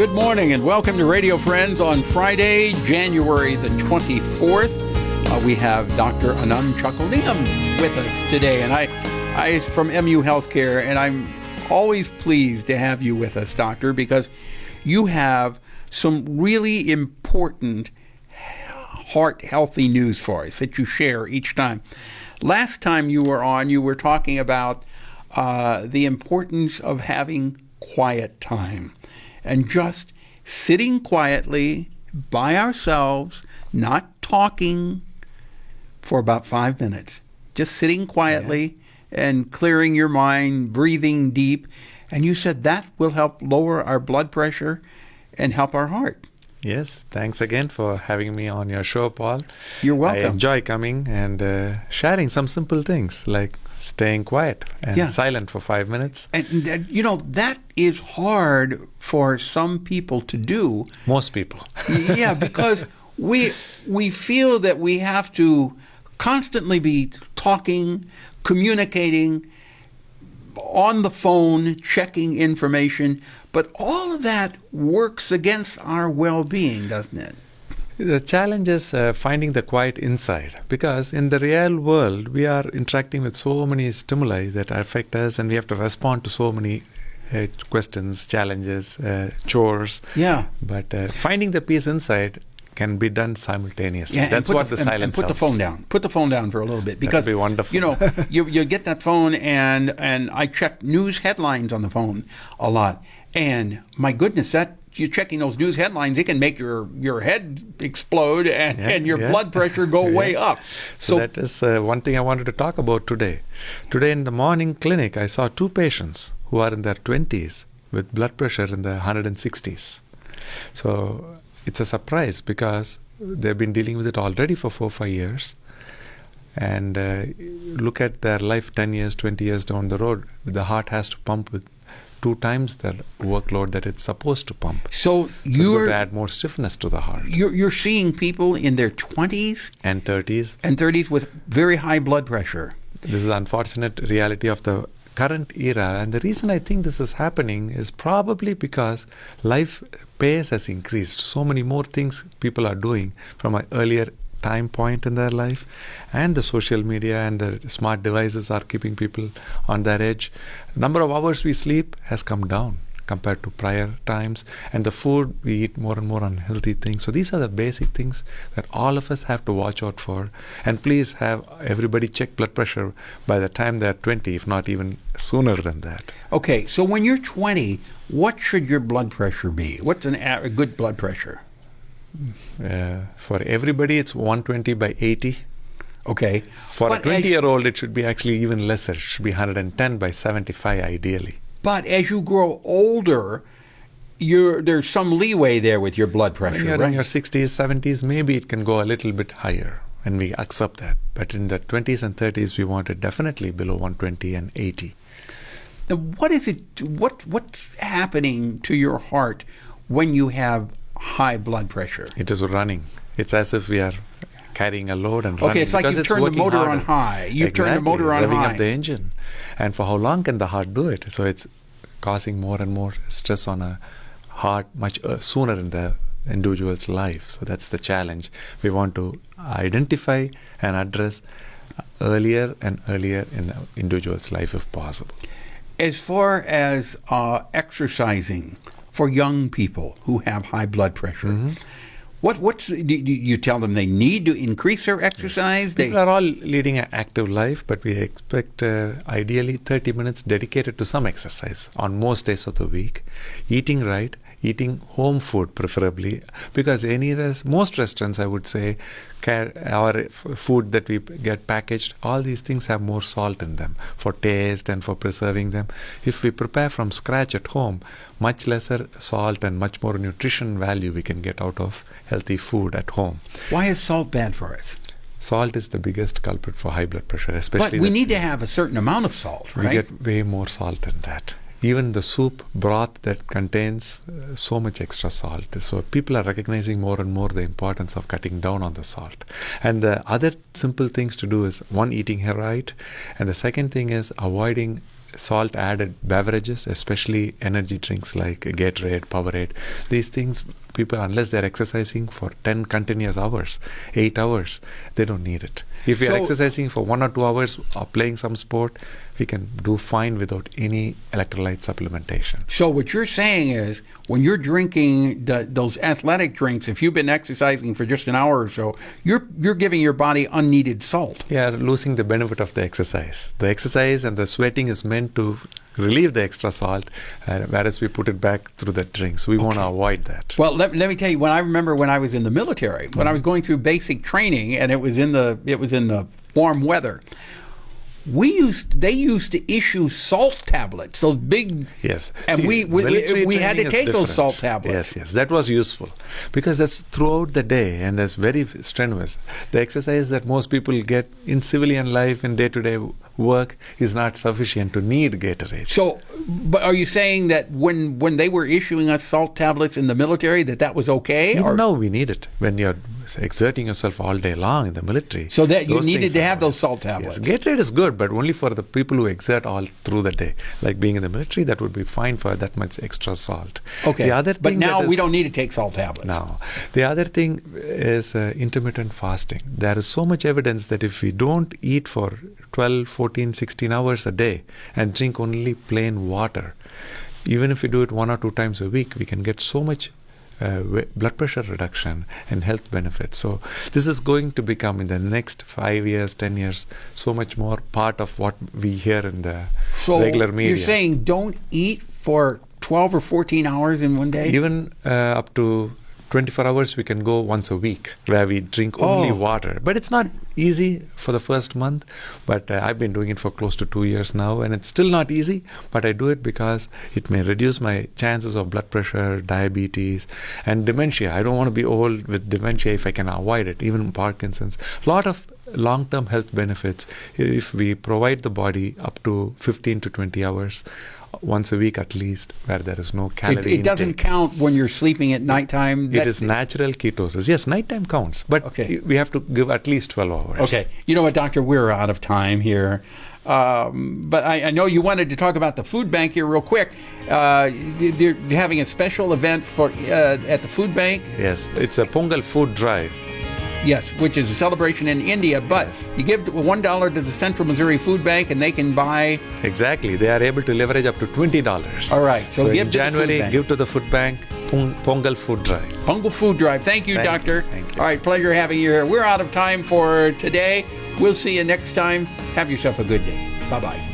Good morning and welcome to Radio Friends on Friday, January the 24th. We have Dr. Anand Chockalingam with us today, and I from MU Healthcare, and I'm always pleased to have you with us, Doctor, because you have some really important heart-healthy news for us that you share each time. Last time you were on, you were talking about the importance of having quiet time and just sitting quietly by ourselves, not talking for about 5 minutes, just sitting quietly and clearing your mind, breathing deep. And you said that will help lower our blood pressure and help our heart. Yes, thanks again for having me on your show, Paul. You're welcome. I enjoy coming and sharing some simple things like staying quiet and silent for 5 minutes. And that is hard for some people to do. Most people. Yeah, because we feel that we have to constantly be talking, communicating, on the phone, checking information. But all of that works against our well-being, doesn't it? The challenge is finding the quiet inside, because in the real world, we are interacting with so many stimuli that affect us, and we have to respond to so many questions, challenges, chores. Yeah. But finding the peace inside can be done simultaneously. Yeah, that's what the silence and put helps. the phone down. Put the phone down for a little bit, because that'd be wonderful. You get that phone, and I check news headlines on the phone a lot. And my goodness, that you're checking those news headlines, it can make your head explode and your blood pressure go way up. So that is one thing I wanted to talk about today. Today in the morning clinic, I saw two patients who are in their 20s with blood pressure in the 160s. So it's a surprise because they've been dealing with it already for 4-5 years. And look at their life 10 years, 20 years down the road. The heart has to pump with 2 times the workload that it's supposed to pump. So you're going to add more stiffness to the heart. You're seeing people in their 20s and 30s with very high blood pressure. This is an unfortunate reality of the current era, and the reason I think this is happening is probably because life pace has increased. So many more things people are doing from an earlier time point in their life, and the social media and the smart devices are keeping people on their edge. Number of hours we sleep has come down compared to prior times, and the food, we eat more and more unhealthy things. So these are the basic things that all of us have to watch out for. And please have everybody check blood pressure by the time they're 20, if not even sooner than that. Okay, so when you're 20, what should your blood pressure be? What's a good blood pressure? For everybody, it's 120 by 80. Okay. For a 20-year-old, it should be actually even lesser. It should be 110 by 75 ideally. But as you grow older, there's some leeway there with your blood pressure, when you're right? in your 60s, 70s, maybe it can go a little bit higher, and we accept that. But in the 20s and 30s, we want it definitely below 120 and 80. Now, what's happening to your heart when you have high blood pressure? It is running. It's as if we are carrying a load and running. Okay, it's like you've turned the motor on high. You've turned the motor on revving high. Up the engine. And for how long can the heart do it? So it's causing more and more stress on a heart much sooner in the individual's life. So that's the challenge. We want to identify and address earlier and earlier in the individual's life if possible. As far as exercising for young people who have high blood pressure, do you tell them they need to increase their exercise? Yes. People are all leading an active life, but we expect ideally 30 minutes dedicated to some exercise on most days of the week. Eating right, eating home food preferably, because most restaurants, I would say, our food that we get packaged, all these things have more salt in them for taste and for preserving them. If we prepare from scratch at home, much lesser salt and much more nutrition value we can get out of healthy food at home. Why is salt bad for us? Salt is the biggest culprit for high blood pressure, especially. But we need to have a certain amount of salt, right? We get way more salt than that. Even the soup broth that contains so much extra salt. So people are recognizing more and more the importance of cutting down on the salt. And the other simple things to do is, one, eating right, and the second thing is avoiding salt added beverages, especially energy drinks like Gatorade, Powerade. These things, people, unless they're exercising for 10 continuous hours, 8 hours, they don't need it. If we are exercising for 1 or 2 hours or playing some sport, we can do fine without any electrolyte supplementation. So what you're saying is, when you're drinking those athletic drinks, if you've been exercising for just an hour or so, you're giving your body unneeded salt. Yeah, losing the benefit of the exercise. The exercise and the sweating is meant to relieve the extra salt, whereas we put it back through the drinks. We want to avoid that. Well, let me tell you, when I was in the military, when I was going through basic training, and it was in the warm weather, they used to issue salt tablets, those big. Yes. And see, we had to take those salt tablets. Yes, that was useful because that's throughout the day and that's very strenuous. The exercise that most people get in civilian life in day-to-day work is not sufficient to need Gatorade. So, but are you saying that when they were issuing us salt tablets in the military, that was okay? Even now we need it when you're exerting yourself all day long in the military. So that you needed to have those salt tablets. Yes, Gatorade is good, but only for the people who exert all through the day. Like being in the military, that would be fine for that much extra salt. Okay, the other but thing now we don't need to take salt tablets. No. The other thing is intermittent fasting. There is so much evidence that if we don't eat for 12, 14, 16 hours a day and drink only plain water, even if we do it 1 or 2 times a week, we can get so much blood pressure reduction and health benefits. So this is going to become in the next 5 years, 10 years, so much more part of what we hear in the regular media. You're saying don't eat for 12 or 14 hours in one day? Even up to 24 hours we can go once a week where we drink only water. But it's not easy for the first month, but I've been doing it for close to 2 years now, and it's still not easy, but I do it because it may reduce my chances of blood pressure, diabetes, and dementia. I don't want to be old with dementia if I can avoid it, even Parkinson's. A lot of long-term health benefits if we provide the body up to 15 to 20 hours once a week at least, where there is no calorie It doesn't count when you're sleeping at nighttime? It is natural ketosis. Yes, nighttime counts, but we have to give at least 12 hours. Okay. You know what, Doctor? We're out of time here. But I know you wanted to talk about the food bank here real quick. They're having a special event at the food bank. Yes, it's a Pongal food drive. Yes, which is a celebration in India, but you give $1 to the Central Missouri Food Bank and they can buy... Exactly. They are able to leverage up to $20. All right. So in January, give to the food bank, Pongal Food Drive. Pongal Food Drive. Thank you, Doctor. Thank you. All right, pleasure having you here. We're out of time for today. We'll see you next time. Have yourself a good day. Bye-bye.